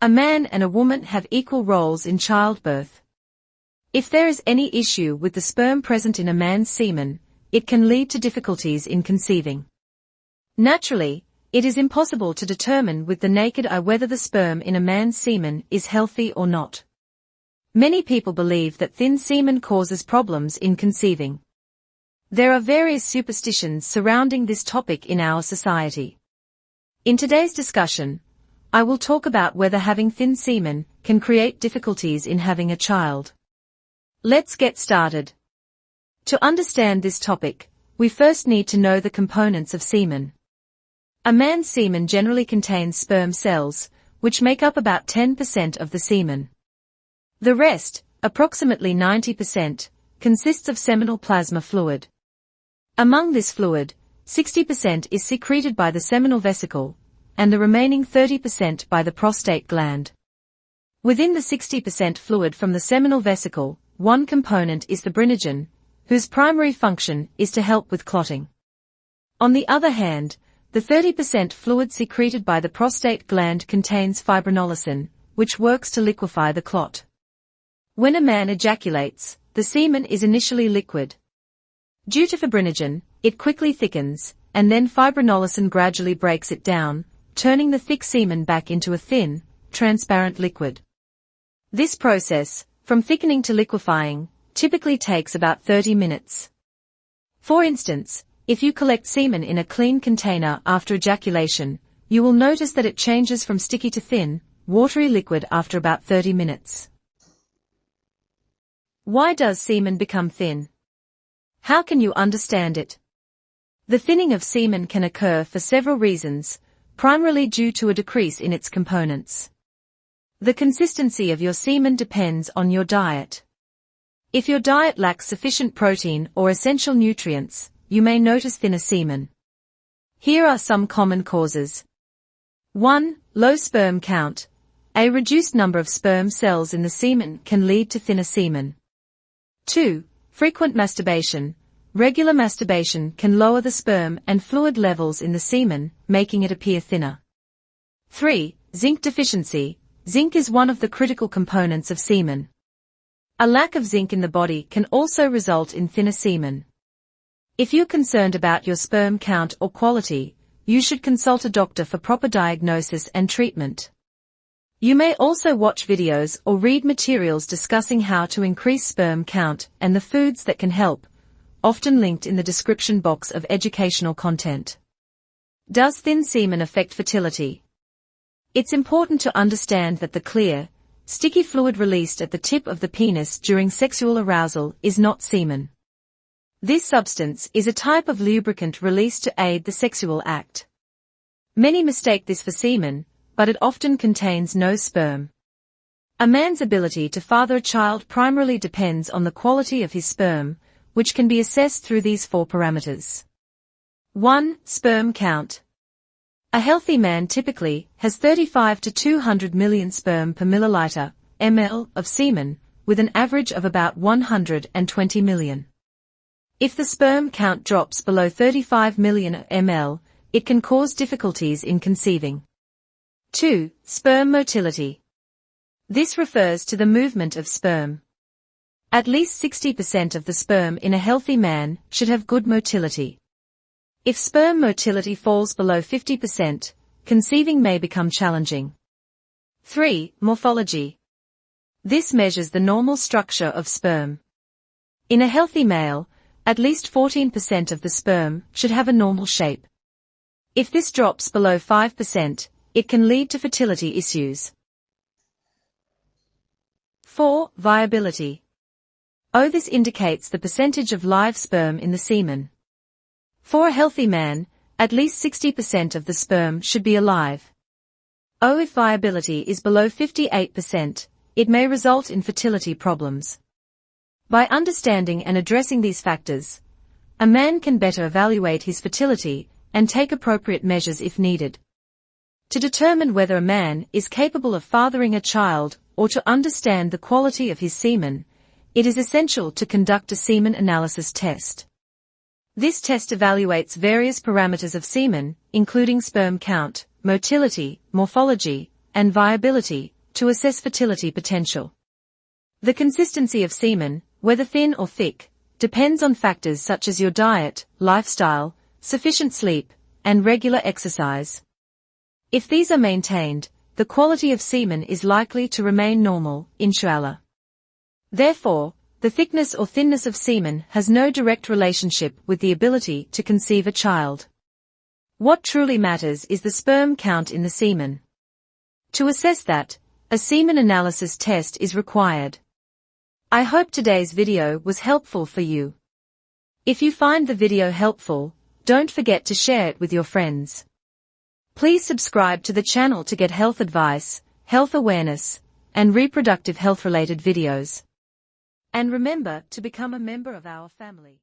A man and a woman have equal roles in childbirth. If there is any issue with the sperm present in a man's semen, it can lead to difficulties in conceiving. Naturally, it is impossible to determine with the naked eye whether the sperm in a man's semen is healthy or not. Many people believe that thin semen causes problems in conceiving. There are various superstitions surrounding this topic in our society. In today's discussion, I will talk about whether having thin semen can create difficulties in having a child. Let's get started. To understand this topic, we first need to know the components of semen. A man's semen generally contains sperm cells, which make up about 10% of the semen. The rest, approximately 90%, consists of seminal plasma fluid. Among this fluid, 60% is secreted by the seminal vesicle, and the remaining 30% by the prostate gland. Within the 60% fluid from the seminal vesicle, one component is the brinogen, whose primary function is to help with clotting. On the other hand, the 30% fluid secreted by the prostate gland contains fibrinolysin, which works to liquefy the clot. When a man ejaculates, the semen is initially liquid. Due to fibrinogen, it quickly thickens, and then fibrinolysin gradually breaks it down, turning the thick semen back into a thin, transparent liquid. This process, from thickening to liquefying, typically takes about 30 minutes. For instance, if you collect semen in a clean container after ejaculation, you will notice that it changes from sticky to thin, watery liquid after about 30 minutes. Why does semen become thin? How can you understand it? The thinning of semen can occur for several reasons, primarily due to a decrease in its components. The consistency of your semen depends on your diet. If your diet lacks sufficient protein or essential nutrients, you may notice thinner semen. Here are some common causes. 1. Low sperm count. A reduced number of sperm cells in the semen can lead to thinner semen. 2. Frequent masturbation. Regular masturbation can lower the sperm and fluid levels in the semen, making it appear thinner. 3. Zinc deficiency. Zinc is one of the critical components of semen. A lack of zinc in the body can also result in thinner semen. If you're concerned about your sperm count or quality, you should consult a doctor for proper diagnosis and treatment. You may also watch videos or read materials discussing how to increase sperm count and the foods that can help, often linked in the description box of educational content. Does thin semen affect fertility? It's important to understand that the clear, sticky fluid released at the tip of the penis during sexual arousal is not semen. This substance is a type of lubricant released to aid the sexual act. Many mistake this for semen, but it often contains no sperm. A man's ability to father a child primarily depends on the quality of his sperm, which can be assessed through these 4 parameters. 1. Sperm count. A healthy man typically has 35 to 200 million sperm per milliliter, ml, of semen, with an average of about 120 million. If the sperm count drops below 35 million ml, it can cause difficulties in conceiving. 2. Sperm motility. This refers to the movement of sperm. At least 60% of the sperm in a healthy man should have good motility. If sperm motility falls below 50%, conceiving may become challenging. 3. Morphology. This measures the normal structure of sperm. In a healthy male, at least 14% of the sperm should have a normal shape. If this drops below 5%, it can lead to fertility issues. 4. Viability. This indicates the percentage of live sperm in the semen. For a healthy man, at least 60% of the sperm should be alive. If viability is below 58%, it may result in fertility problems. By understanding and addressing these factors, a man can better evaluate his fertility and take appropriate measures if needed. To determine whether a man is capable of fathering a child or to understand the quality of his semen, it is essential to conduct a semen analysis test. This test evaluates various parameters of semen, including sperm count, motility, morphology, and viability, to assess fertility potential. The consistency of semen, whether thin or thick, depends on factors such as your diet, lifestyle, sufficient sleep, and regular exercise. If these are maintained, the quality of semen is likely to remain normal, inshallah. Therefore, the thickness or thinness of semen has no direct relationship with the ability to conceive a child. What truly matters is the sperm count in the semen. To assess that, a semen analysis test is required. I hope today's video was helpful for you. If you find the video helpful, don't forget to share it with your friends. Please subscribe to the channel to get health advice, health awareness, and reproductive health-related videos. And remember to become a member of our family.